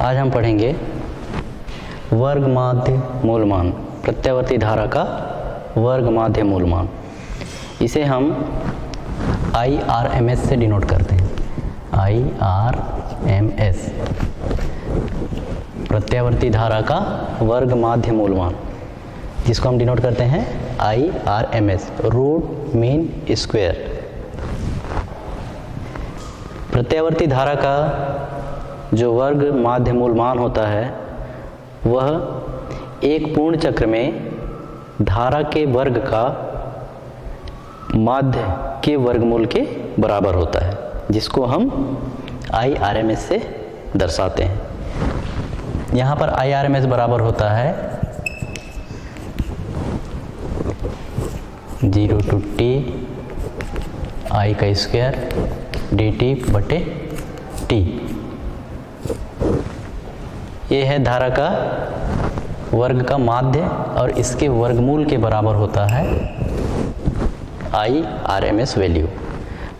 आज हम पढ़ेंगे वर्ग माध्य मूलमान, प्रत्यावर्ती धारा का वर्ग माध्य मूलमान। इसे हम IRMS से डिनोट करते हैं। IRMS प्रत्यावर्ती धारा का वर्ग माध्य मूलमान, जिसको हम डिनोट करते हैं IRMS, रूट मीन स्क्वायर। प्रत्यावर्ती धारा का जो वर्ग माध्य मूलमान होता है वह एक पूर्ण चक्र में धारा के वर्ग का माध्य के वर्गमूल के बराबर होता है, जिसको हम IRMS से दर्शाते हैं। यहाँ पर IRMS बराबर होता है 0 to t I का स्क्वायर dt बटे t। ये है धारा का वर्ग का माध्य और इसके वर्गमूल के बराबर होता है IRMS वैल्यू।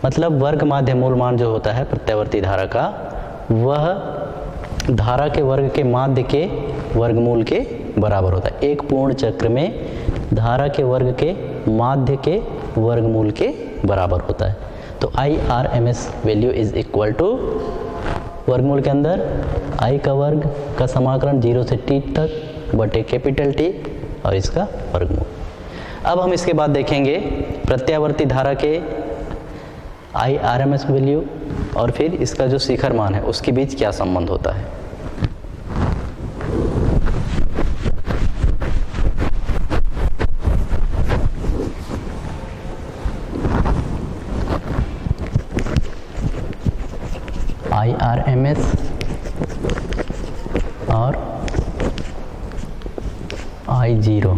मतलब वर्ग माध्य मूलमान जो होता है प्रत्यावर्ती धारा का, वह धारा के वर्ग के माध्य के वर्गमूल के बराबर होता है। एक पूर्ण चक्र में धारा के वर्ग के माध्य के वर्गमूल के बराबर होता है। तो IRMS value is equal to वर्गमूल के अंदर I का वर्ग का समाकलन 0 से t तक बटे कैपिटल T और इसका वर्गमूल। अब हम इसके बाद देखेंगे प्रत्यावर्ती धारा के IRMS वैल्यू और फिर इसका जो शिखर मान है उसके बीच क्या संबंध होता है। IRMS और I0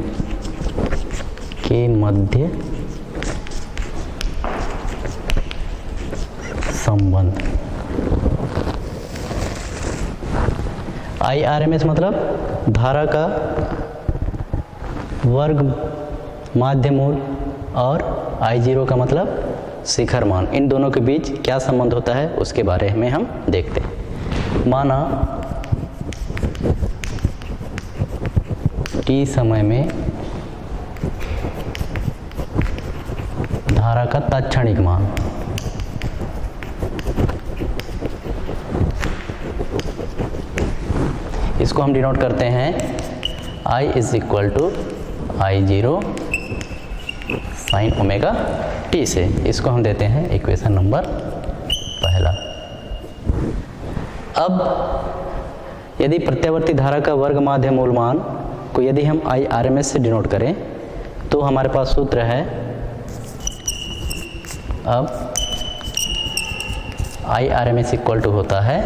के मध्य संबंध। IRMS मतलब धारा का वर्ग माध्य मूल और I0 का मतलब शिखर मान। इन दोनों के बीच क्या संबंध होता है उसके बारे में हम देखते हैं। माना t समय में धारा का तात्क्षणिक मान इसको हम डिनोट करते हैं I is equal to I0 sine omega t से। इसको हम देते हैं इक्वेशन नंबर पहला। अब यदि प्रत्यावर्ती धारा का वर्ग माध्य मूलमान को यदि हम IRMS से डिनोट करें तो हमारे पास सूत्र है, अब IRMS इक्वल टू होता है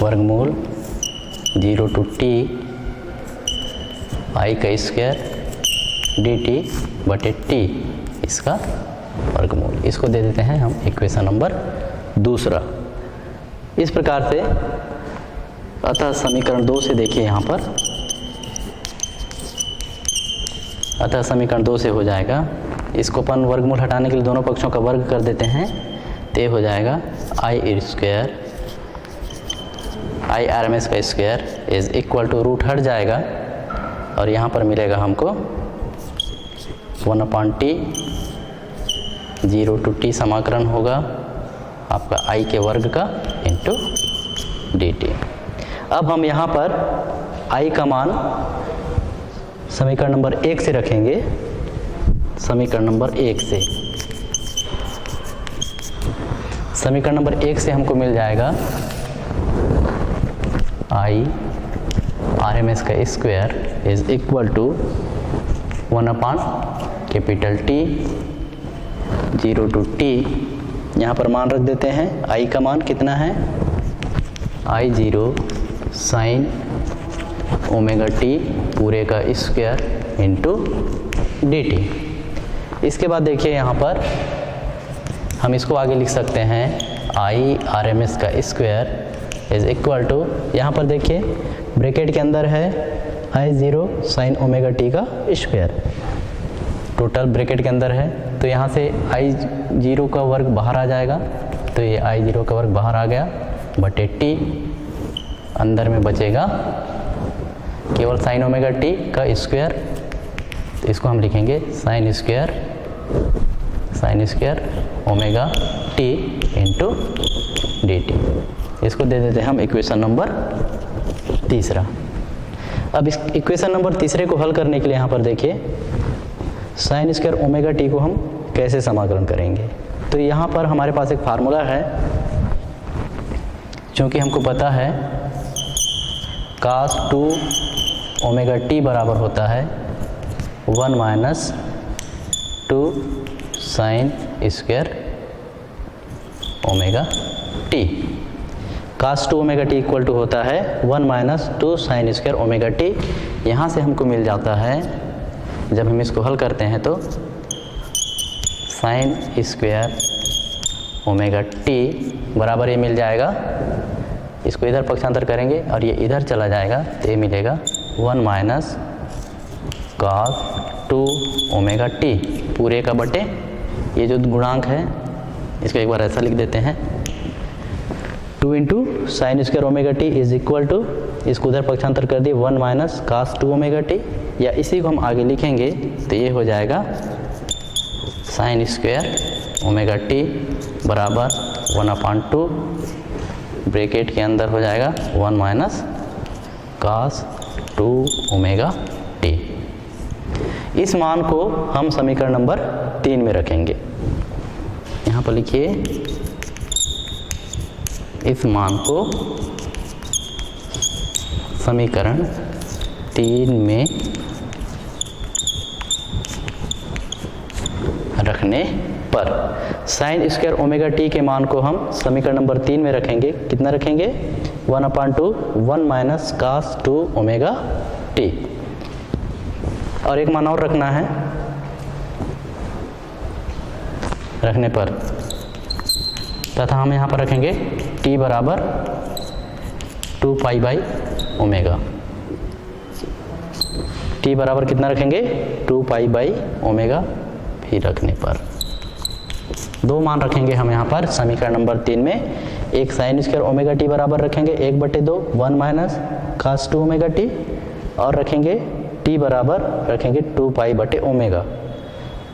वर्गमूल 0 to t I का स्क्वायर dt बटे t इसका वर्गमूल। इसको दे देते हैं हम इक्वेशन नंबर दूसरा। इस प्रकार से अतः समीकरण 2 से देखिए यहाँ पर, अतः समीकरण 2 से हो जाएगा, इसको अपन वर्गमूल हटाने के लिए दोनों पक्षों का वर्ग कर देते हैं, तो हो जाएगा I स्क्वायर IRMS का square is equal to root हट जाएगा और यहाँ पर मिलेगा हमको 1/t 0 to t समाकलन होगा आपका I के वर्ग का इंटू dt। अब हम यहाँ पर I का मान समीकरण नंबर 1 से रखेंगे। समीकरण नंबर 1 से, समीकरण नंबर 1 से हमको मिल जाएगा IRMS का स्क्वायर इज इक्वल टू 1/कैपिटल T 0 to t। यहाँ पर मान रख देते हैं। I का मान कितना है, I0 साइन ओमेगा t पूरे का स्क्वायर इंटू dt। इसके बाद देखिए यहाँ पर हम इसको आगे लिख सकते हैं IRMS का स्क्वायर इज इक्वल टू, यहाँ पर देखिए ब्रैकेट के अंदर है I0 साइन ओमेगा t का स्क्वायर, टोटल ब्रैकेट के अंदर है, तो यहाँ से I0 का वर्ग बाहर आ जाएगा, तो ये I0 का वर्ग बाहर आ गया बटे t अंदर में बचेगा केवल साइन ओमेगा टी का स्क्वायर, तो इसको हम लिखेंगे sign square omega T into D T. इसको दे देते हैं हम इक्वेशन नंबर तीसरा। अब इस इक्वेशन नंबर तीसरे को हल करने के लिए यहाँ पर देखिए साइन स्क्वायर ओमेगा टी को हम कैसे समाकलन करेंगे। तो यहाँ पर हमारे पास एक फार्मूला है, क्योंकि हमको पता है cos 2 ओमेगा टी बराबर होता है 1 minus 2 sine square omega t. cos 2 omega t equal to होता है 1 minus 2 sine square omega t. यहाँ से हमको मिल जाता है, जब हम इसको हल करते हैं तो साइन स्क्वायर ओमेगा टी बराबर ये मिल जाएगा, इसको इधर पक्षांतर करेंगे और ये इधर चला जाएगा तो ये मिलेगा 1 माइनस cos 2 ओमेगा टी पूरे का बटे ये जो गुणांक है इसको एक बार ऐसा लिख देते हैं 2 into sine square omega t is equal to, इसको उधर पक्षांतर कर दिए 1 माइनस cos 2 ओमेगा टी, या इसी को हम आगे लिखेंगे तो ये हो जाएगा साइन स्क्वायर ओमेगा टी बराबर 1/2 ब्रैकेट के अंदर हो जाएगा 1 माइनस cos 2 ओमेगा टी। इस मान को हम समीकरण नंबर 3 में रखेंगे। यहाँ पर लिखिए इस मान को समीकरण 3 में रखने पर साइन स्क्वायर ओमेगा टी के मान को हम समीकरण नंबर 3 में रखेंगे। कितना रखेंगे 1/2 1 माइनस cos 2 ओमेगा टी। और एक मान और रखना है, रखने पर तथा हम यहाँ पर रखेंगे t बराबर 2 पाई बाई ओमेगा। t बराबर कितना रखेंगे 2 पाई बाई ओमेगा। फिर रखने पर दो मान रखेंगे हम यहाँ पर समीकरण नंबर 3 में, एक साइन स्क्वायर ओमेगा टी बराबर रखेंगे 1/2 1 माइनस cos 2 ओमेगा टी, और रखेंगे t बराबर रखेंगे 2 पाई बटे ओमेगा,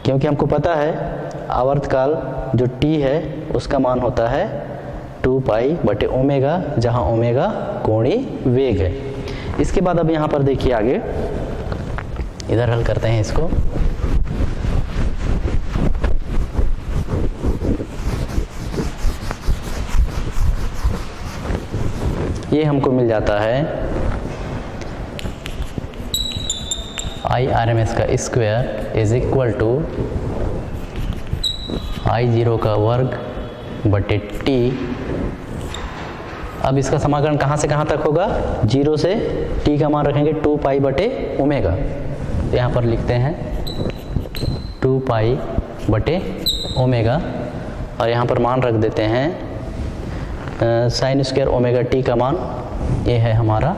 क्योंकि हमको पता है आवर्तकाल जो t है उसका मान होता है 2 पाई बटे ओमेगा, जहाँ ओमेगा कोणीय वेग है। इसके बाद अब यहाँ पर देखिए आगे इधर हल करते हैं इसको। ये हमको मिल जाता है I/RMS का square is equal to I0 का वर्ग बटे t। अब इसका समाकलन कहाँ से कहाँ तक होगा, 0 से t का मान रखेंगे 2 पाई बटे ओमेगा, तो यहाँ पर लिखते हैं 2 पाई बटे ओमेगा, और यहाँ पर मान रख देते हैं साइन स्क्वायर ओमेगा टी का मान ये है हमारा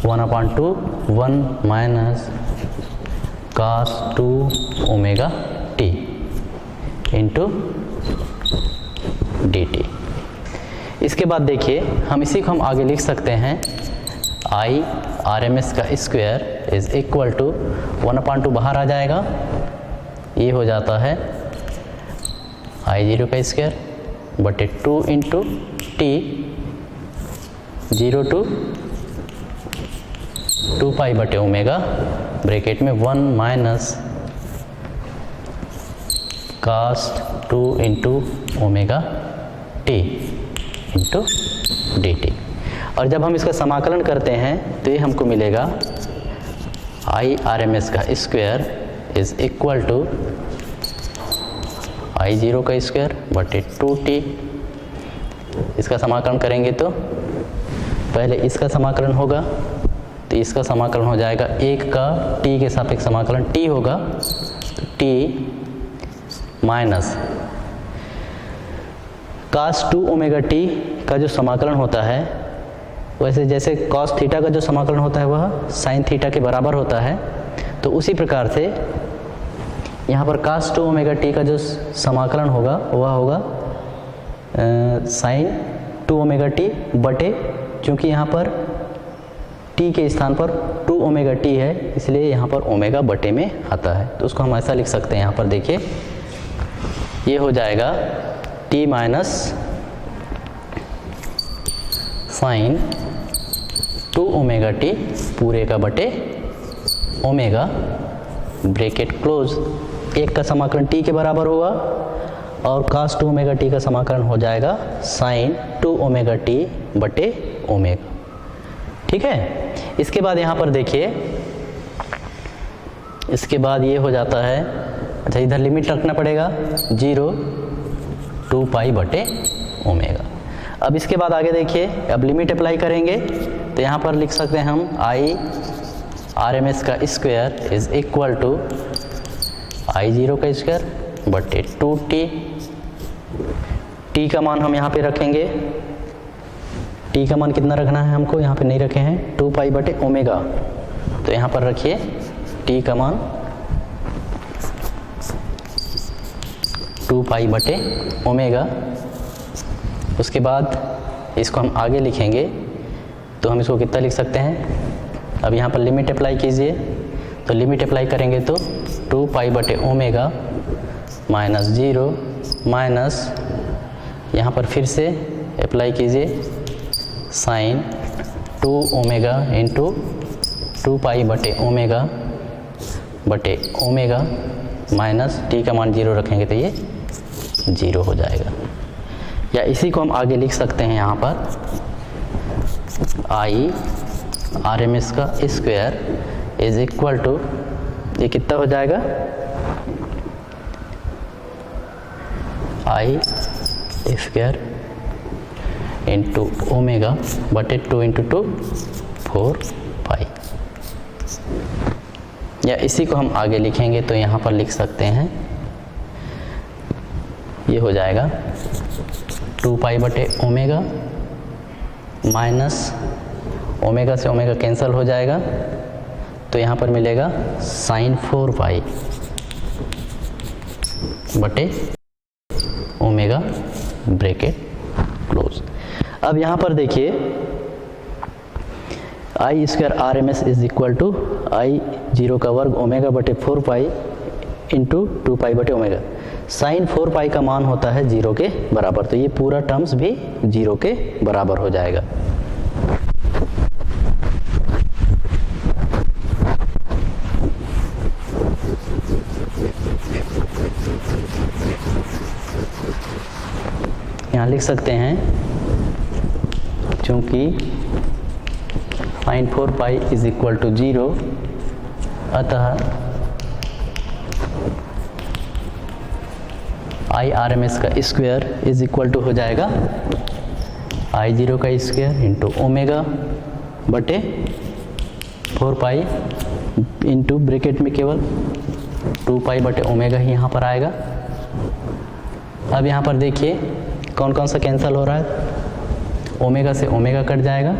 1/2 1 minus cos 2 omega T into D T. इसके बाद देखिए हम इसी को हम आगे लिख सकते हैं I/RMS का स्क्वायर इज इक्वल टू 1/2 बाहर आ जाएगा, ये हो जाता है I0 का स्क्वायर बटे 2 इंटू टी 0 टू 2 पाई बटे ओमेगा ब्रैकेट में 1 minus cos 2 into omega T into D T. और जब हम इसका समाकलन करते हैं तो ये हमको मिलेगा I/RMS का square is equal to I0 का स्क्वायर बटे 2t। इसका समाकलन करेंगे तो पहले इसका समाकलन होगा, तो इसका समाकलन हो जाएगा 1 का t के सापेक्ष समाकलन t होगा, तो t minus cos 2 omega t का जो समाकलन होता है, वैसे जैसे cos थीटा का जो समाकलन होता है वह sin थीटा के बराबर होता है, तो उसी प्रकार से यहाँ पर cos 2 ओमेगा टी का जो समाकलन होगा वह होगा sin 2 ओमेगा टी बटे, क्योंकि यहाँ पर टी के स्थान पर 2 ओमेगा टी है, इसलिए यहाँ पर ओमेगा बटे में आता है। तो उसको हम ऐसा लिख सकते हैं, यहाँ पर देखिए ये हो जाएगा t minus sine 2 omega t पूरे का बटे ओमेगा ब्रैकेट क्लोज। एक का समाकलन टी के बराबर होगा और cos 2 ओमेगा टी का समाकलन हो जाएगा साइन 2 ओमेगा टी बटे ओमेगा। ठीक है, इसके बाद यहाँ पर देखिए, इसके बाद ये हो जाता है, अच्छा इधर लिमिट रखना पड़ेगा 0 2 पाई बटे ओमेगा। अब इसके बाद आगे देखिए, अब लिमिट अप्लाई करेंगे तो यहाँ पर लिख सकते हैं हम आई आर एम एस का square is equal to I zero का स्क्वायर बटे 2t। टी का मान हम यहाँ पे रखेंगे, टी का मान कितना रखना है हमको, यहाँ पे नहीं रखे हैं, 2 पाई बटे ओमेगा। तो यहाँ पर रखिए टी का मान 2 पाई बटे ओमेगा। उसके बाद इसको हम आगे लिखेंगे तो हम इसको कितना लिख सकते हैं, अब यहाँ पर लिमिट अप्लाई कीजिए, तो लिमिट अप्लाई करेंगे तो 2 पाई बटे ओमेगा माइनस 0 माइनस यहाँ पर फिर से अप्लाई कीजिए साइन 2 ओमेगा इंटू 2 पाई बटे ओमेगा माइनस टी का मान 0 रखेंगे तो ये 0 हो जाएगा। या इसी को हम आगे लिख सकते हैं, यहाँ पर आई आर एम एस का स्क्वायर इज इक्वल टू, ये कितना हो जाएगा, आई स्क्वायर इंटू ओमेगा बटे 2 इंटू 2 4 पाई। या इसी को हम आगे लिखेंगे तो यहाँ पर लिख सकते हैं, ये हो जाएगा 2 पाई बटे ओमेगा माइनस ओमेगा से ओमेगा कैंसिल हो जाएगा, तो यहाँ पर मिलेगा साइन 4 पाई बटे ओमेगा ब्रैकेट क्लोज। अब यहाँ पर देखिए I square R M S is equal to I zero का वर्ग ओमेगा बटे 4 पाई इंटू 2 पाई बटे ओमेगा। साइन 4 पाई का मान होता है 0 के बराबर, तो ये पूरा टर्म्स भी 0 के बराबर हो जाएगा। यहाँ लिख सकते हैं, चूंकि sine 4 pi is equal to 0, अतः आई आर एम एस का स्क्वायर इज इक्वल टू हो जाएगा आई जीरो का स्क्वायर इंटू ओमेगा बटे 4 पाई इंटू ब्रैकेट में केवल 2 पाई बटे ओमेगा ही यहाँ पर आएगा। अब यहाँ पर देखिए कौन कौन सा कैंसिल हो रहा है, ओमेगा से ओमेगा कट जाएगा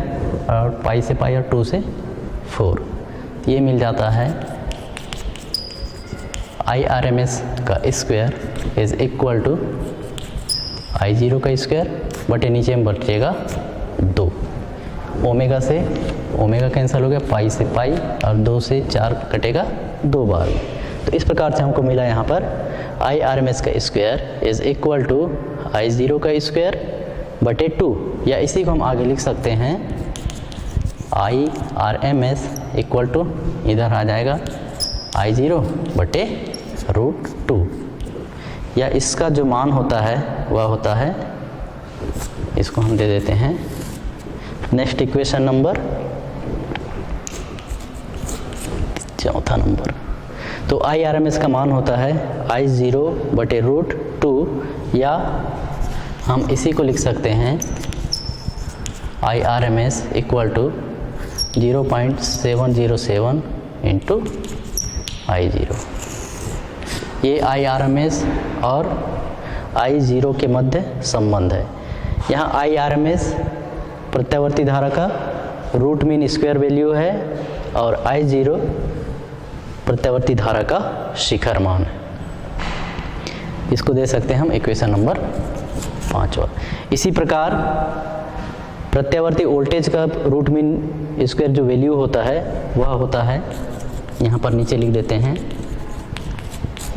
और पाई से पाई और 2 से 4, ये मिल जाता है आई आर एम एस का square is equal to I zero का स्क्वायर बटे नीचे में बचेगा 2, ओमेगा से ओमेगा कैंसिल हो गया, पाई से पाई और 2 से 4 कटेगा 2 बार। तो इस प्रकार से हमको मिला यहाँ पर आई आर एम एस का square is equal to I zero का स्क्वायर बटे 2, या इसी को हम आगे लिख सकते हैं I R M S equal to, इधर आ जाएगा आई जीरो बटे रूट 2, या इसका जो मान होता है वह होता है, इसको हम दे देते हैं नेक्स्ट इक्वेशन नंबर 4 नंबर। तो आई आर एम एस का मान होता है आई जीरो बटे रूट 2, या हम इसी को लिख सकते हैं I R M S equal to 0.707 into I zero. ये आई आर एम एस और आई जीरो के मध्य संबंध है। यहाँ आई आर एम एस प्रत्यावर्ती धारा का रूट मीन स्क्वायर वैल्यू है और आई जीरो प्रत्यावर्ती धारा का शिखर मान है। इसको दे सकते हैं हम इक्वेशन नंबर 5। इसी प्रकार प्रत्यावर्ती वोल्टेज का रूट मीन स्क्वायर जो वैल्यू होता है वह होता है, यहाँ पर नीचे लिख देते हैं,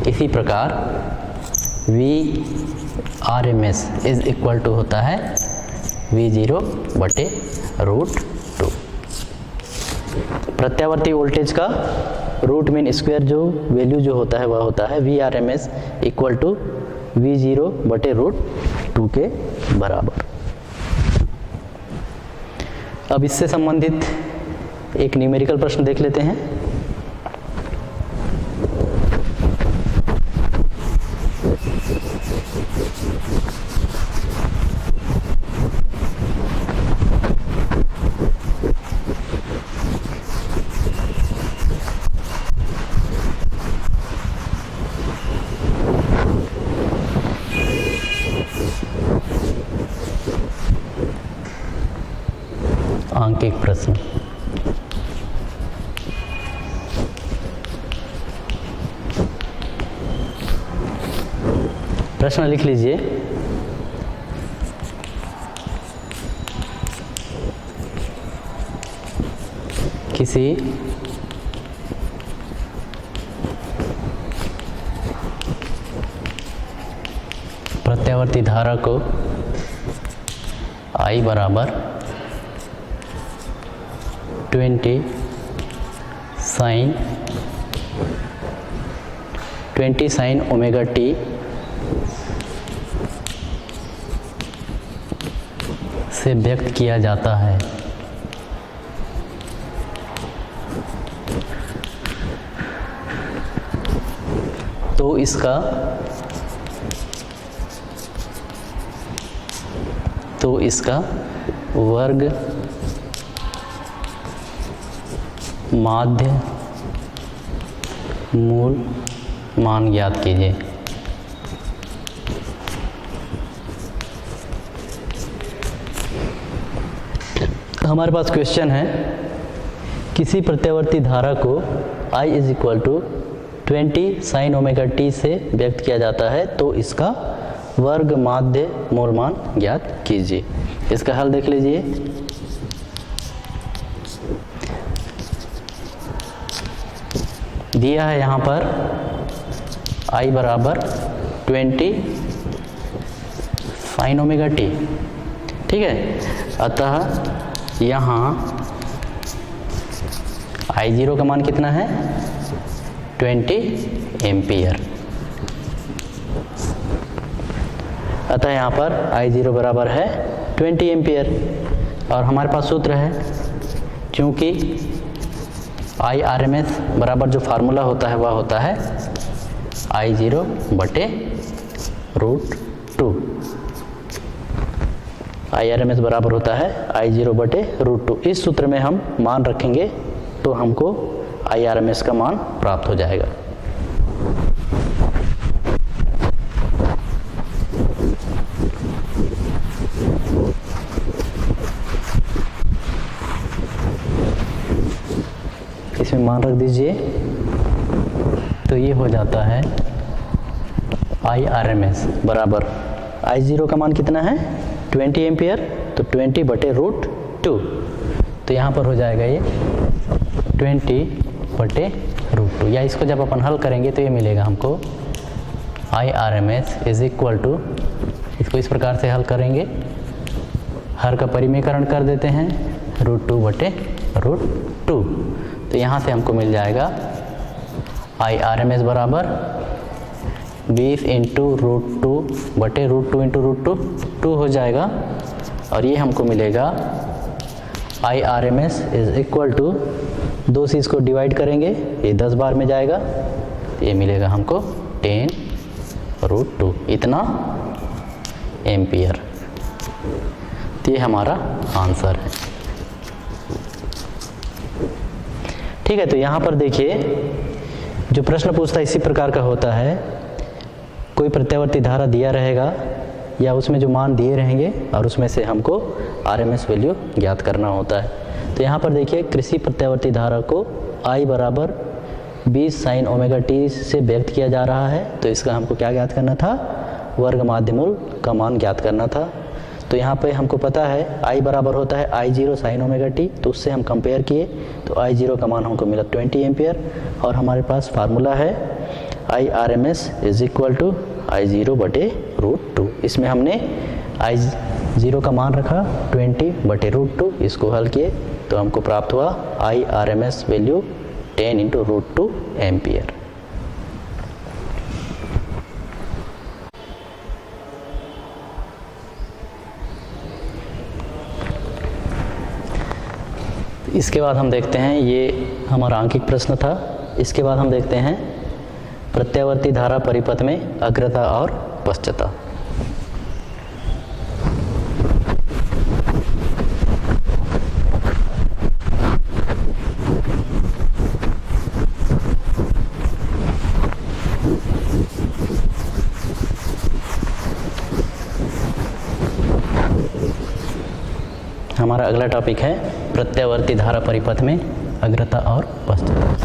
इसी प्रकार Vrms इज इक्वल टू होता है V0/√2। प्रत्यावर्ती वोल्टेज का रूट मीन स्क्वायर जो वैल्यू जो होता है वह होता है Vrms इक्वल टू V0/√2 के बराबर। अब इससे संबंधित एक न्यूमेरिकल प्रश्न देख लेते हैं। अंक प्रश्न। प्रश्न लिख लीजिए। किसी प्रत्यावर्ती धारा को I बराबर 20 sin ओमेगा t से व्यक्त किया जाता है, तो इसका वर्ग माध्य मूल मान ज्ञात कीजिए। हमारे पास क्वेश्चन है, किसी प्रत्यावर्ती धारा को I is equal to 20 sin omega t से व्यक्त किया जाता है, तो इसका वर्ग माध्य मूल मान ज्ञात कीजिए। इसका हल देख लीजिए। दिया है यहाँ पर I बराबर 20 sin ओमेगा t, ठीक है। अतः यहाँ I0 का मान कितना है, 20 एम्पियर। अतः यहाँ पर I0 बराबर है 20 एम्पियर। और हमारे पास सूत्र है, क्योंकि Irms बराबर जो फार्मूला होता है वह होता है I0/√2। Irms बराबर होता है I0/√2। इस सूत्र में हम मान रखेंगे तो हमको Irms का मान प्राप्त हो जाएगा। इसमें मान रख दीजिए, तो ये हो जाता है Irms बराबर I0 का मान कितना है, 20 एम्पियर, तो 20/√2। तो यहाँ पर हो जाएगा ये 20/√2, या इसको जब अपन हल करेंगे तो ये मिलेगा हमको Irms इज इक्वल टू, इसको इस प्रकार से हल करेंगे, हर का परिमेयकरण कर देते हैं, √2/√2। तो यहाँ से हमको मिल जाएगा Irms बराबर 20 × √2/√2 × √2 हो जाएगा। और ये हमको मिलेगा Irms इज इक्वल टू, 2 से इसको डिवाइड करेंगे, ये 10 बार में जाएगा, ये मिलेगा हमको 10√2, इतना एम्पियर। तो ये हमारा आंसर है। ठीक है, तो यहाँ पर देखिए, जो प्रश्न पूछता है इसी प्रकार का होता है। कोई प्रत्यावर्ती धारा दिया रहेगा या उसमें जो मान दिए रहेंगे और उसमें से हमको RMS वैल्यू ज्ञात करना होता है। तो यहाँ पर देखिए, कृषि प्रत्यावर्ती धारा को I बराबर 20 sin ओमेगा t से व्यक्त किया जा रहा है, तो इसका हमको क्या ज्ञात करना था, वर्ग माध्य मूल का मान ज्ञात करना था। तो यहाँ पे हमको पता है I बराबर होता है I0 sin ओमेगा टी, तो उससे हम कंपेयर किए तो I0 का मान हमको मिला 20 एम्पियर, और हमारे पास फार्मूला है IRMS is equal to I0 बटे √2। इसमें हमने I0 का मान रखा 20 बटे √2, इसको हल किए तो हमको प्राप्त हुआ IRMS वैल्यू 10 इंटू √2 एम्पियर। इसके बाद हम देखते हैं, ये हमारा आंकिक प्रश्न था। इसके बाद हम देखते हैं प्रत्यावर्ती धारा परिपथ में अग्रता और पश्चता। हमारा अगला टॉपिक है प्रत्यावर्ती धारा परिपथ में अग्रता और पश्चता।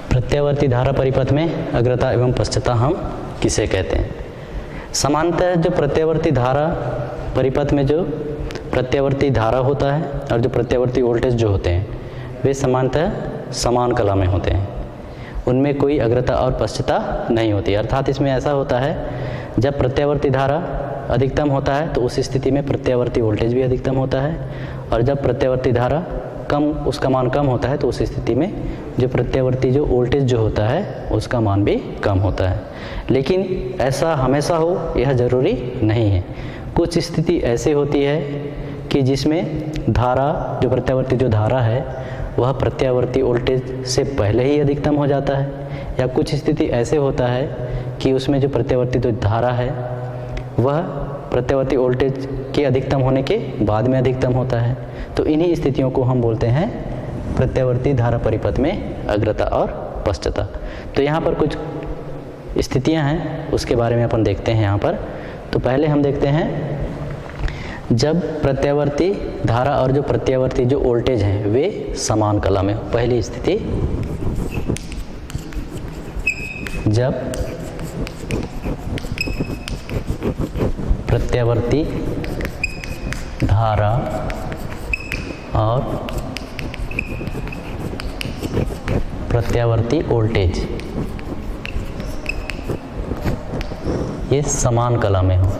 प्रत्यावर्ती धारा परिपथ में अग्रता एवं पश्चता हम किसे कहते हैं? सामान्यतः जो प्रत्यावर्ती धारा परिपथ में जो प्रत्यावर्ती धारा होता है और जो प्रत्यावर्ती वोल्टेज जो होते हैं वे सामान्यतः समान कला में होते हैं, उनमें कोई अग्रता और पश्चता नहीं होती। अर्थात इसमें ऐसा होता है, जब प्रत्यावर्ती धारा अधिकतम होता है तो उस स्थिति में प्रत्यावर्ती वोल्टेज भी अधिकतम होता है, और जब प्रत्यावर्ती धारा कम, उसका मान कम होता है तो उस स्थिति में जो प्रत्यावर्ती जो वोल्टेज जो होता है उसका मान भी कम होता है। लेकिन ऐसा हमेशा हो यह ज़रूरी नहीं है। कुछ स्थिति ऐसे होती है कि जिसमें धारा, जो प्रत्यावर्ती जो धारा है वह प्रत्यावर्ती वोल्टेज से पहले ही अधिकतम हो जाता है, या कुछ स्थिति ऐसे होता है कि उसमें जो प्रत्यावर्ती जो धारा है वह प्रत्यावर्ती वोल्टेज के अधिकतम होने के बाद में अधिकतम होता है। तो इन्हीं स्थितियों को हम बोलते हैं प्रत्यावर्ती धारा परिपथ में अग्रता और पश्चता। तो यहाँ पर कुछ स्थितियाँ हैं, उसके बारे में अपन देखते हैं यहाँ पर। तो पहले हम देखते हैं जब प्रत्यावर्ती धारा और जो प्रत्यावर्ती जो वोल्टेज हैं वे समान कला में हो। पहली स्थिति, जब प्रत्यावर्ती धारा और प्रत्यावर्ती वोल्टेज ये समान कला में हो।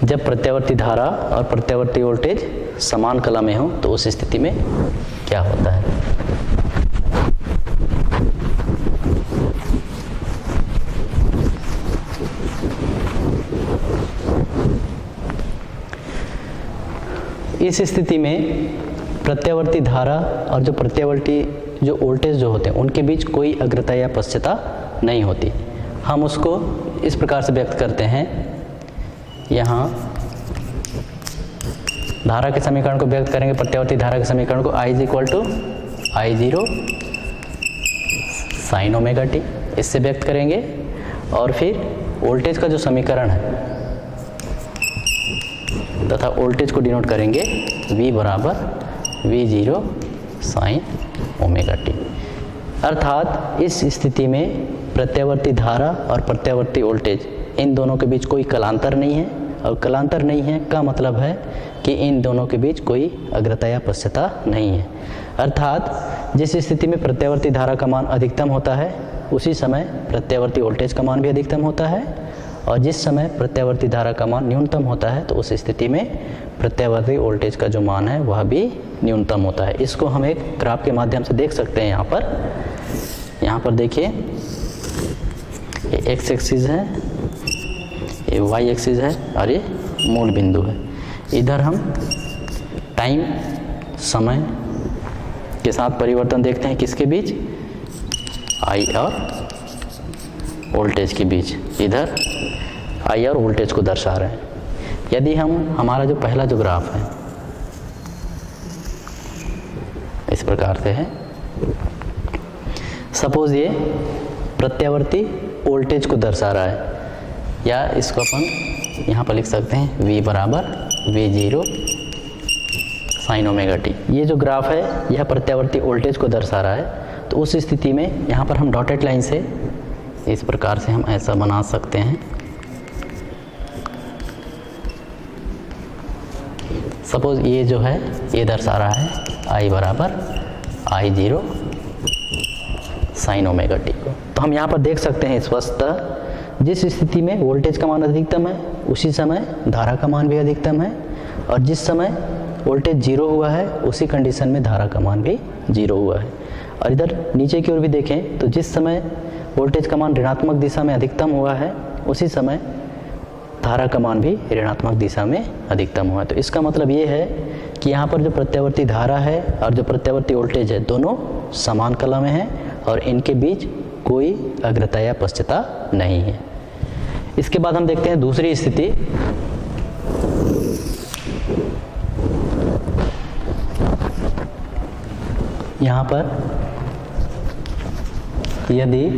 जब प्रत्यावर्ती धारा और प्रत्यावर्ती वोल्टेज समान कला में हो तो उस स्थिति में क्या होता है? इस स्थिति में प्रत्यावर्ती धारा और जो प्रत्यावर्ती जो वोल्टेज जो होते हैं उनके बीच कोई अग्रता या पश्चता नहीं होती। हम उसको इस प्रकार से व्यक्त करते हैं, यहाँ धारा के समीकरण को व्यक्त करेंगे, प्रत्यावर्ती धारा के समीकरण को I is equal to I0 sine omega t, इससे व्यक्त करेंगे। और फिर वोल्टेज का जो समीकरण है तथा वोल्टेज को डिनोट करेंगे V बराबर V0 साइन ओमेगा टी। अर्थात इस स्थिति में प्रत्यावर्ती धारा और प्रत्यावर्ती वोल्टेज इन दोनों के बीच कोई कलांतर नहीं है, और कलांतर नहीं है का मतलब है कि इन दोनों के बीच कोई अग्रता या पश्चता नहीं है। अर्थात जिस स्थिति में प्रत्यावर्ती धारा का मान अधिकतम होता है उसी समय प्रत्यावर्ती वोल्टेज का मान भी अधिकतम होता है, और जिस समय प्रत्यावर्ती धारा का मान न्यूनतम होता है तो उस स्थिति में प्रत्यावर्ती वोल्टेज का जो मान है वह भी न्यूनतम होता है। इसको हम एक ग्राफ के माध्यम से देख सकते हैं। यहाँ पर देखिए, ये एक्स एक्सिस है, ये वाई एक्सिस है और ये मूल बिंदु है। इधर हम टाइम समय के साथ परिवर्तन देखते हैं किसके बीच, आई और वोल्टेज के बीच। इधर आई और वोल्टेज को दर्शा रहे हैं। यदि हम हमारा जो पहला जो ग्राफ है इस प्रकार से है, सपोज ये प्रत्यावर्ती वोल्टेज को दर्शा रहा है, या इसको अपन यहाँ पर लिख सकते हैं V बराबर V0 साइन ओमेगा टी। ये जो ग्राफ है यह प्रत्यावर्ती वोल्टेज को दर्शा रहा है। तो उस स्थिति में यहाँ पर हम डॉटेड लाइन से इस प्रकार से हम ऐसा बना सकते हैं। सपोज ये जो है ये दर्शा रहा है I बराबर I0 साइन ओमेगा टी को। तो हम यहाँ पर देख सकते हैं स्पष्टतः जिस स्थिति में वोल्टेज का मान अधिकतम है उसी समय धारा का मान भी अधिकतम है, और जिस समय वोल्टेज जीरो हुआ है उसी कंडीशन में धारा का मान भी जीरो हुआ है। और इधर नीचे की ओर भी देखें तो जिस समय वोल्टेज का मान ऋणात्मक दिशा में अधिकतम हुआ है उसी समय धारा का मान भी ऋणात्मक दिशा में अधिकतम हुआ है। तो इसका मतलब ये है कि यहाँ पर जो प्रत्यावर्ती धारा है और जो प्रत्यावर्ती वोल्टेज है दोनों समान कला में है और इनके बीच कोई अग्रता या पश्चता नहीं है। इसके बाद हम देखते हैं दूसरी स्थिति। यहाँ पर यदि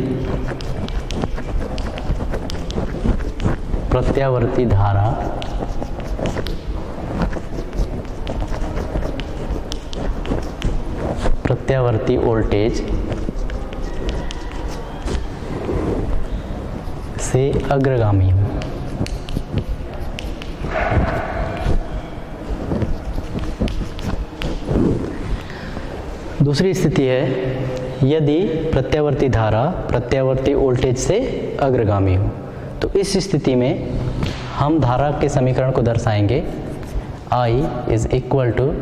प्रत्यावर्ती धारा प्रत्यावर्ती वोल्टेज से अग्रगामी हो, दूसरी स्थिति है यदि प्रत्यावर्ती धारा प्रत्यावर्ती वोल्टेज से अग्रगामी हो। तो इस स्थिति में हम धारा के समीकरण को दर्शाएंगे I is equal to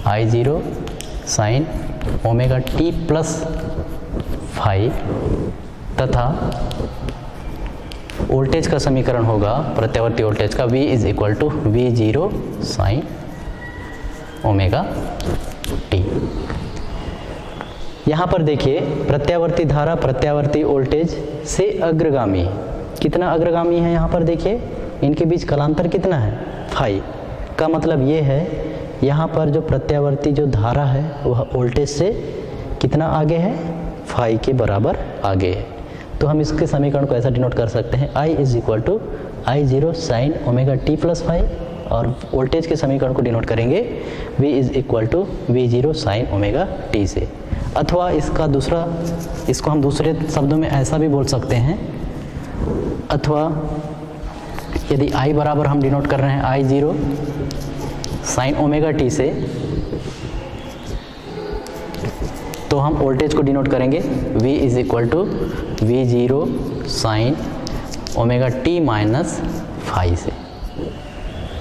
I0 sine omega t plus phi, तथा वोल्टेज का समीकरण होगा प्रत्यावर्ती वोल्टेज का V is equal to V0 sine omega t. यहाँ पर देखिए प्रत्यावर्ती धारा प्रत्यावर्ती वोल्टेज से अग्रगामी, कितना अग्रगामी है यहाँ पर देखिए, इनके बीच कलांतर कितना है फाई। का मतलब ये है यहाँ पर जो प्रत्यावर्ती जो धारा है वह वोल्टेज से कितना आगे है, फाई के बराबर आगे है। तो हम इसके समीकरण को ऐसा डिनोट कर सकते हैं I is equal to I0 sine omega t plus phi, और वोल्टेज के समीकरण को डिनोट करेंगे V is equal to V0 sine omega t से। अथवा इसका दूसरा, इसको हम दूसरे शब्दों में ऐसा भी बोल सकते हैं, अथवा यदि I बराबर हम डिनोट कर रहे हैं I0 साइन ओमेगा टी से, तो हम वोल्टेज को डिनोट करेंगे V is equal to V0 sine omega t minus phi से।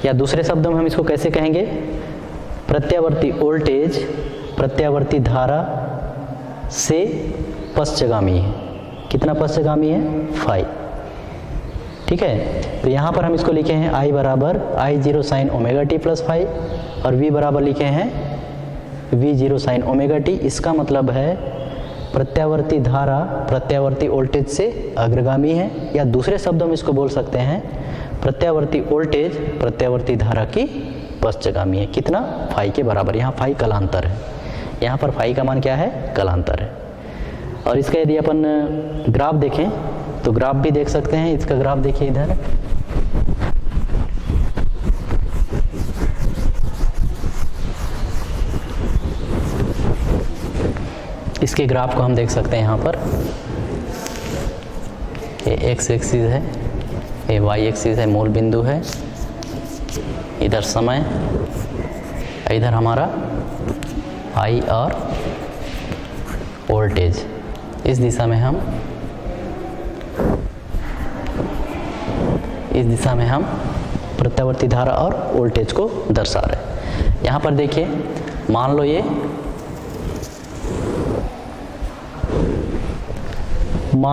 या दूसरे शब्दों में हम इसको कैसे कहेंगे, प्रत्यावर्ती वोल्टेज प्रत्यावर्ती धारा से पश्चगामी है। कितना पश्चगामी है, फाई। ठीक है, तो यहाँ पर हम इसको लिखे हैं I बराबर I0 sine omega t plus phi, और V बराबर लिखे हैं V0 साइन ओमेगा टी। इसका मतलब है प्रत्यावर्ती धारा प्रत्यावर्ती वोल्टेज से अग्रगामी है, या दूसरे शब्दों में इसको बोल सकते हैं प्रत्यावर्ती वोल्टेज प्रत्यावर्ती धारा की पश्चगामी है। कितना, फाई के बराबर। यहाँ फाई कलांतर है, यहाँ पर फाई का मान क्या है, कलांतर है। और इसका यदि अपन ग्राफ देखें तो ग्राफ भी देख सकते हैं। इसका ग्राफ देखिए इधर, इसके ग्राफ को हम देख सकते हैं। यहाँ पर ये एक्स एक्सिस है, ये वाई एक्सिस है, मूल बिंदु है, इधर समय, इधर हमारा आई और वोल्टेज। इस दिशा में हम प्रत्यावर्ती धारा और वोल्टेज को दर्शा रहे हैं। यहाँ पर देखिए, मान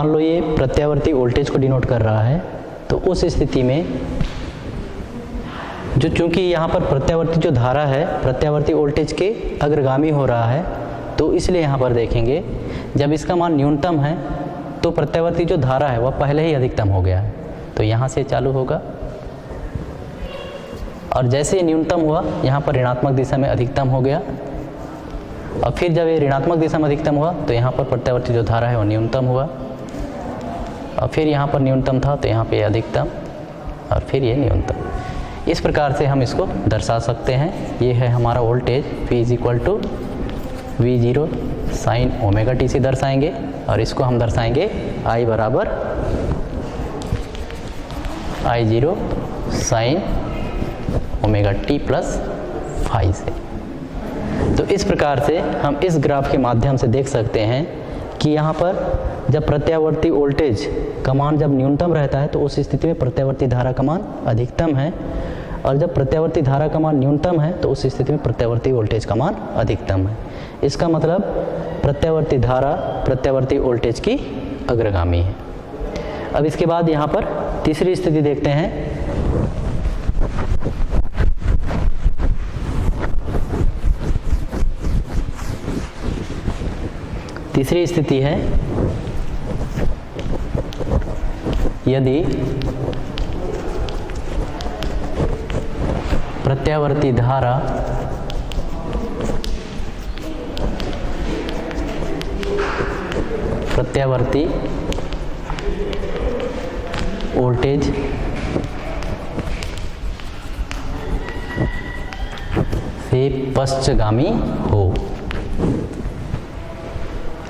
लो ये प्रत्यावर्ती वोल्टेज को डिनोट कर रहा है। तो उस स्थिति में जो चूंकि यहाँ पर प्रत्यावर्ती जो धारा है प्रत्यावर्ती वोल्टेज के अग्रगामी हो रहा है, तो इसलिए यहाँ पर देखेंगे जब इसका मान न्यूनतम है तो प्रत्यावर्ती जो धारा है वह पहले ही अधिकतम हो गया है। तो यहाँ से चालू होगा, और जैसे ये न्यूनतम हुआ यहाँ पर ऋणात्मक दिशा में अधिकतम हो गया, और फिर जब ये ऋणात्मक दिशा में अधिकतम हुआ तो यहाँ पर प्रत्यावर्ती जो धारा है वो न्यूनतम हुआ, और फिर यहाँ पर न्यूनतम था तो यहाँ पे अधिकतम, और फिर ये न्यूनतम। इस प्रकार से हम इसको दर्शा सकते हैं। ये है हमारा voltage V = V0 sine omega t से दर्शाएंगे, और इसको हम दर्शाएंगे I बराबर I0 sine omega t plus phi से। तो इस प्रकार से हम इस ग्राफ के माध्यम से देख सकते हैं कि यहाँ पर जब प्रत्यावर्ती वोल्टेज का मान जब न्यूनतम रहता है तो उस स्थिति में प्रत्यावर्ती धारा का मान अधिकतम है, और जब प्रत्यावर्ती धारा का मान न्यूनतम है तो उस स्थिति में प्रत्यावर्ती वोल्टेज का मान अधिकतम है। इसका मतलब प्रत्यावर्ती धारा प्रत्यावर्ती वोल्टेज की अग्रगामी है। अब इसके बाद यहाँ पर तीसरी स्थिति देखते हैं। तीसरी स्थिति है यदि प्रत्यावर्ती धारा प्रत्यावर्ती वोल्टेज से पश्चगामी हो।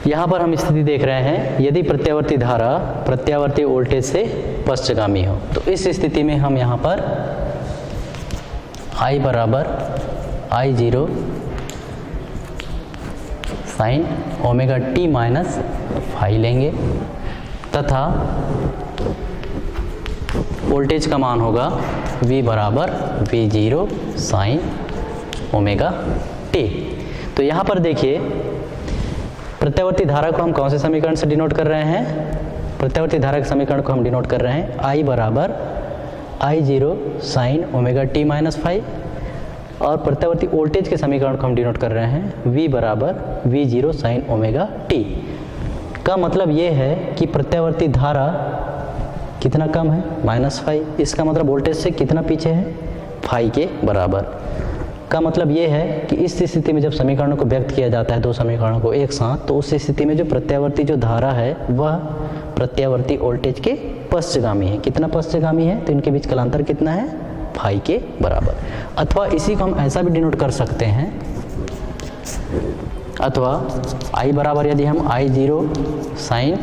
यहाँ पर हम स्थिति देख रहे हैं यदि प्रत्यावर्ती धारा प्रत्यावर्ती वोल्टेज से पश्चगामी हो, तो इस स्थिति में हम यहाँ पर I बराबर I0 sine omega t minus phi लेंगे, तथा वोल्टेज का मान होगा V बराबर V0 साइन ओमेगा टी। तो यहाँ पर देखिए प्रत्यावर्ती धारा को हम कौन से समीकरण से डिनोट कर रहे हैं? प्रत्यावर्ती धारा के समीकरण को हम डिनोट कर रहे हैं I बराबर I0 sine omega t minus phi, और प्रत्यावर्ती वोल्टेज के समीकरण को हम डिनोट कर रहे हैं V बराबर V0 साइन ओमेगा टी। का मतलब ये है कि प्रत्यावर्ती धारा कितना कम है? Minus phi. इसका मतलब वोल्टेज से कितना पीछे है? फाई के बराबर। का मतलब ये है कि इस स्थिति में जब समीकरणों को व्यक्त किया जाता है, दो समीकरणों को एक साथ, तो उस स्थिति में जो प्रत्यावर्ती जो धारा है वह प्रत्यावर्ती वोल्टेज के पश्चगामी है। कितना पश्चगामी है? तो इनके बीच कालांतर कितना है? फाई के बराबर। अथवा इसी को हम ऐसा भी डिनोट कर सकते हैं, अथवा I बराबर यदि हम I0 साइन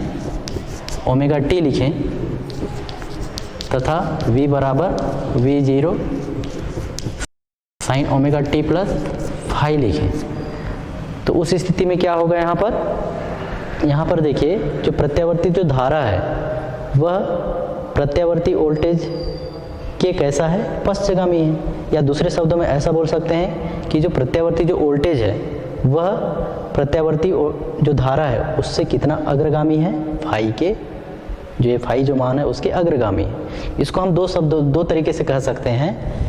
ओमेगा टी लिखें तथा V बराबर V0 sine omega t plus phi लिखें, तो उस स्थिति में क्या होगा? यहाँ पर देखिए जो प्रत्यावर्ती जो धारा है वह प्रत्यावर्ती वोल्टेज के कैसा है? पश्चगामी है। या दूसरे शब्दों में ऐसा बोल सकते हैं कि जो प्रत्यावर्ती जो वोल्टेज है वह प्रत्यावर्ती जो धारा है उससे कितना अग्रगामी है? फाई के, जो ये फाई जो मान है उसके अग्रगामी है। इसको हम दो तरीके से कह सकते हैं।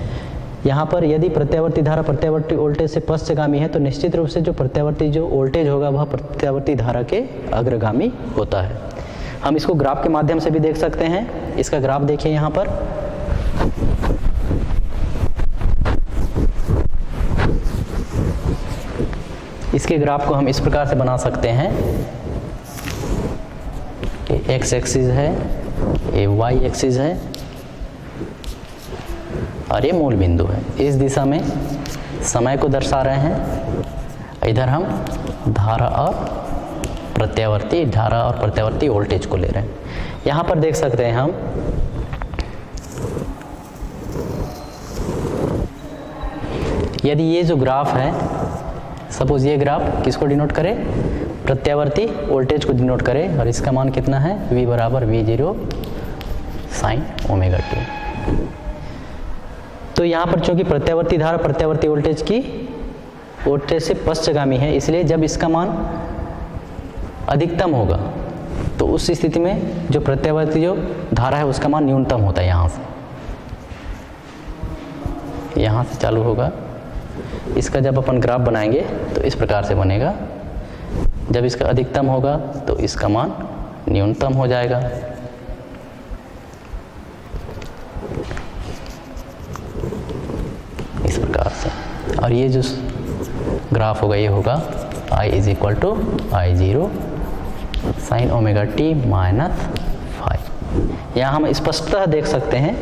यहाँ पर यदि प्रत्यावर्ती धारा प्रत्यावर्ती वोल्टेज से पश्चगामी है तो निश्चित रूप से जो प्रत्यावर्ती जो वोल्टेज होगा वह प्रत्यावर्ती धारा के अग्रगामी होता है। हम इसको ग्राफ के माध्यम से भी देख सकते हैं। इसका ग्राफ देखिए यहाँ पर। इसके ग्राफ को हम इस प्रकार से बना सकते हैं कि एक्स एक्सिस है, ये वाई एक्सिस है, और ये मूल बिंदु है। इस दिशा में समय को दर्शा रहे हैं, इधर हम धारा और प्रत्यावर्ती वोल्टेज को ले रहे हैं। यहाँ पर देख सकते हैं हम यदि ये जो ग्राफ है, सपोज ये ग्राफ किसको डिनोट करे? प्रत्यावर्ती वोल्टेज को डिनोट करे, और इसका मान कितना है? V बराबर V0 साइन ओमेगा टी। तो यहाँ पर चूंकि प्रत्यावर्ती धारा प्रत्यावर्ती वोल्टेज से पश्चगामी है, इसलिए जब इसका मान अधिकतम होगा तो उस स्थिति में जो प्रत्यावर्ती जो धारा है उसका मान न्यूनतम होता है। यहाँ से चालू होगा। इसका जब अपन ग्राफ बनाएंगे तो इस प्रकार से बनेगा। जब इसका अधिकतम होगा तो इसका मान न्यूनतम हो जाएगा। और ये जो ग्राफ होगा ये होगा I is equal to I0 sine omega t minus five. यहाँ हम स्पष्टतः देख सकते हैं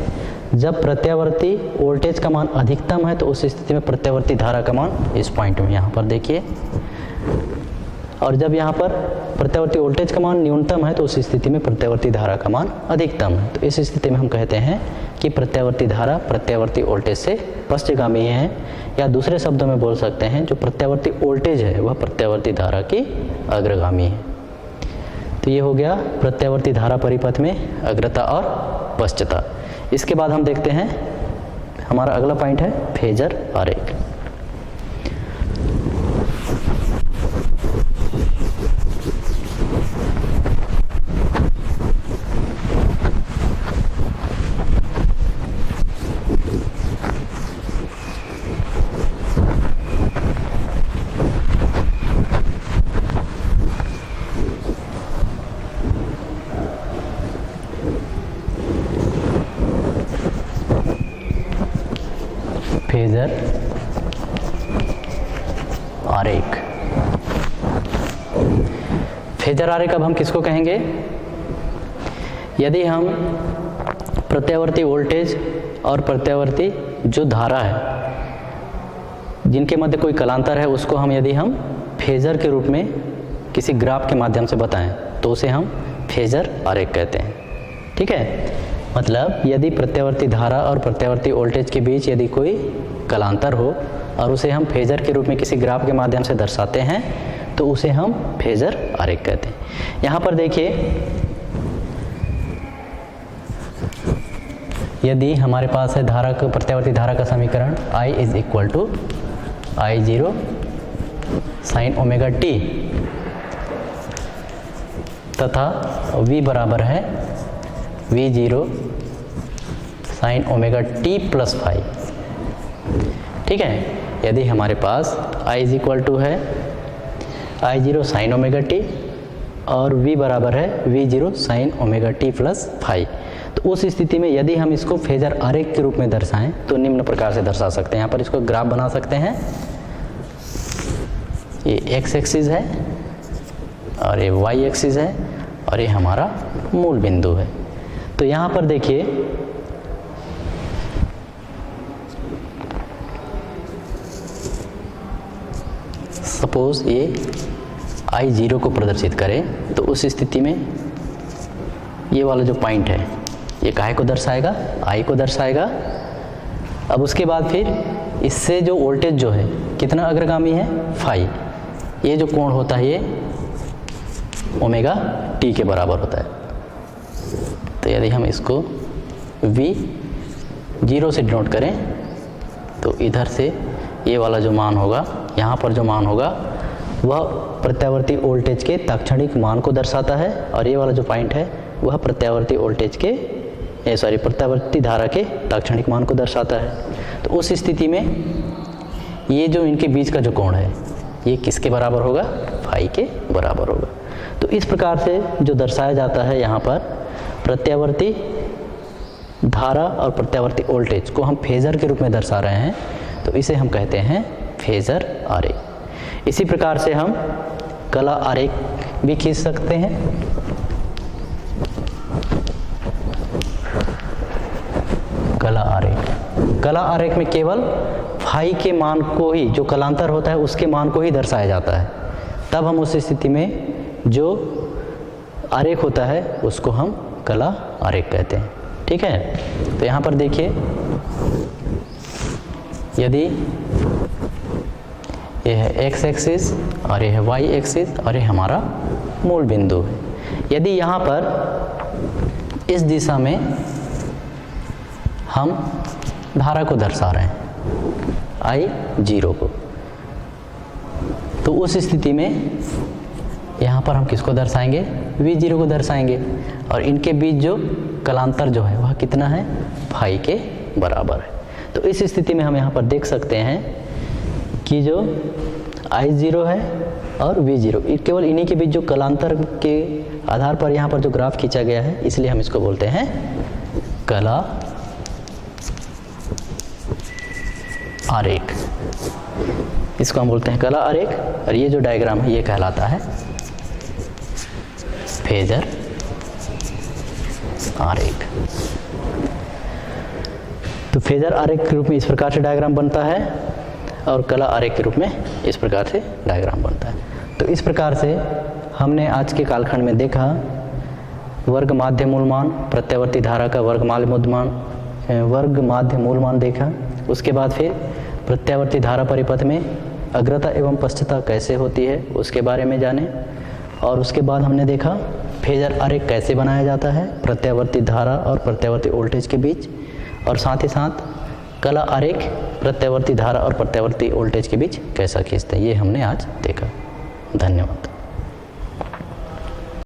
जब प्रत्यावर्ती वोल्टेज का मान अधिकतम है तो उस स्थिति में प्रत्यावर्ती धारा का मान इस पॉइंट में यहाँ पर देखिए, और जब यहाँ पर प्रत्यावर्ती वोल्टेज का मान न्यूनतम है तो उस स्थिति में प्रत्यावर्ती धारा का मान अधिकतम है। तो इस स्थिति में हम कहते हैं कि प्रत्यावर्ती धारा प्रत्यावर्ती वोल्टेज से पश्चगामी है, या दूसरे शब्दों में बोल सकते हैं जो प्रत्यावर्ती वोल्टेज है वह प्रत्यावर्ती धारा की अग्रगामी है। तो ये हो गया प्रत्यावर्ती धारा परिपथ में अग्रता और पश्चता। इसके बाद हम देखते हैं हमारा अगला पॉइंट है फेजर आरेख। फेजर आरेख। फेजर आरेख अब हम किसको कहेंगे? यदि हम प्रत्यावर्ती वोल्टेज और प्रत्यावर्ती जो धारा है जिनके मध्य कोई कलांतर है उसको हम फेजर के रूप में किसी ग्राफ के माध्यम से बताएं तो उसे हम फेजर आरेख कहते हैं। ठीक है, मतलब यदि प्रत्यावर्ती धारा और प्रत्यावर्ती वोल्टेज के बीच यदि कोई कलांतर हो और उसे हम फेजर के रूप में किसी ग्राफ के माध्यम से दर्शाते हैं तो उसे हम फेजर आरेख कहते हैं। यहाँ पर देखिए, यदि हमारे पास है धारा का प्रत्यावर्ती धारा का समीकरण I is equal to I0 sine omega t तथा V बराबर है V0 sine omega t plus five. ठीक है, यदि हमारे पास I इज इक्वल टू है I0 साइन ओमेगा टी और V बराबर है V0 sine omega t plus five, तो उस स्थिति में यदि हम इसको फेजर आरेख के रूप में दर्शाएं तो निम्न प्रकार से दर्शा सकते हैं। यहाँ पर इसको ग्राफ बना सकते हैं, ये एक्स एक्सिस है और ये वाई एक्सिस है और ये हमारा मूल बिंदु है। तो यहाँ पर देखिए सपोज ये I0 को प्रदर्शित करें तो उस स्थिति में ये वाला जो पॉइंट है ये काहे को दर्शाएगा? I को दर्शाएगा। अब उसके बाद फिर इससे जो वोल्टेज जो है कितना अग्रगामी है? फाई। ये जो कोण होता है ये ओमेगा टी के बराबर होता है। तो यदि हम इसको V0 से डिनोट करें तो इधर से ये वाला जो मान होगा, यहाँ पर जो मान होगा वह प्रत्यावर्ती वोल्टेज के तात्क्षणिक मान को दर्शाता है और ये वाला जो पॉइंट है वह प्रत्यावर्ती वोल्टेज के प्रत्यावर्ती धारा के तात्क्षणिक मान को दर्शाता है। तो उस स्थिति में ये जो इनके बीच का जो कोण है ये किसके बराबर होगा? फाई के बराबर होगा। तो इस प्रकार से जो दर्शाया जाता है यहाँ पर प्रत्यावर्ती धारा और प्रत्यावर्ती वोल्टेज को हम फेजर के रूप में दर्शा रहे हैं, तो इसे हम कहते हैं फेजर आरेख। इसी प्रकार से हम कला आरेख भी खींच सकते हैं। कला आरेख, कला आरेख में केवल फाई के मान को ही, जो कलांतर होता है उसके मान को ही दर्शाया जाता है। तब हम उस स्थिति में जो आरेख होता है उसको हम कला आरेख कहते हैं। ठीक है, तो यहाँ पर देखिए यदि ये है एक्स एक्सिस और ये है वाई एक्सिस और ये हमारा मूल बिंदु है। यदि यहाँ पर इस दिशा में हम धारा को दर्शा रहे हैं I0 को, तो उस स्थिति में यहाँ पर हम किसको दर्शाएंगे? V0 को दर्शाएंगे और इनके बीच जो कलांतर जो है वह कितना है? फाई के बराबर है। तो इस स्थिति में हम यहाँ पर देख सकते हैं कि जो I0 है और V0 केवल इन्हीं के बीच जो कलांतर के आधार पर यहाँ पर जो ग्राफ खींचा गया है, इसलिए हम इसको बोलते हैं कला आरेख। इसको हम बोलते हैं कला आरेख, और ये जो डायग्राम है ये कहलाता है फेजर आरेख। तो फेजर आरेख के रूप में इस प्रकार से डायग्राम बनता है और कला आरेख के रूप में इस प्रकार से डायग्राम बनता है। तो इस प्रकार से हमने आज के कालखंड में देखा वर्ग माध्य मूलमान, प्रत्यावर्ती धारा का वर्ग माध्य मूलमान देखा। उसके बाद फिर प्रत्यावर्ती धारा परिपथ में अग्रता एवं पश्चता कैसे होती है उसके बारे में जाने, और उसके बाद हमने देखा फेजर आरेख कैसे बनाया जाता है प्रत्यावर्ती धारा और प्रत्यावर्ती वोल्टेज के बीच, और साथ ही साथ कला आरेख प्रत्यावर्ती धारा और प्रत्यावर्ती वोल्टेज के बीच कैसा खींचते हैं, ये हमने आज देखा। धन्यवाद।